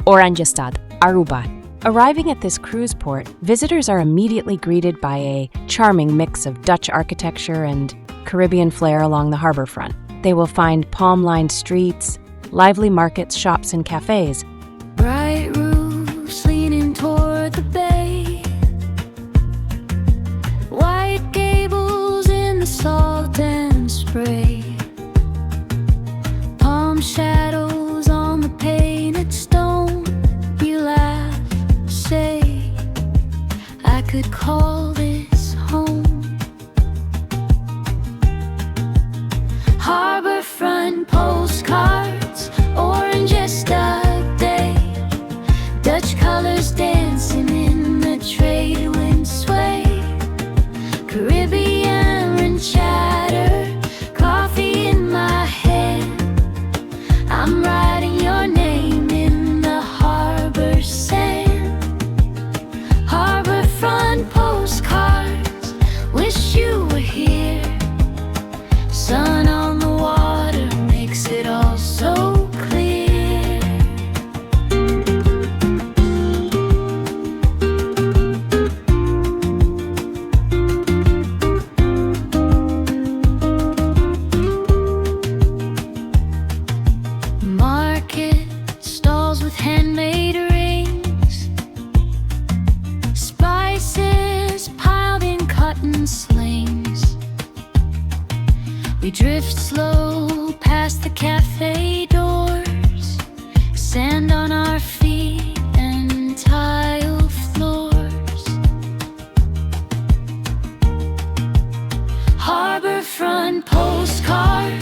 Oranjestad, Aruba. Arriving at this cruise port, visitors are immediately greeted by a charming mix of Dutch architecture and Caribbean flair along the harbor front. They will find palm-lined streets, lively markets, shops, and cafes. Bright roofs leaning toward the bay, white gables in the salt and spray, palm shadows on the painted stone. You laugh, say, I could call this home. Harborfront postcards, Oranjestad day, Dutch colors dancing in the trade wind sway, Caribbean chatter, coffee in my hand. I'm writing your name in the harbor sand. Harborfront postcards, wish you were here. Sun on the water makes it all so clear. Market stalls with handmade rings, spices piled in cotton slings. We drift slow past the cafe doors, sand on our feet and tile floors. Harborfront postcards,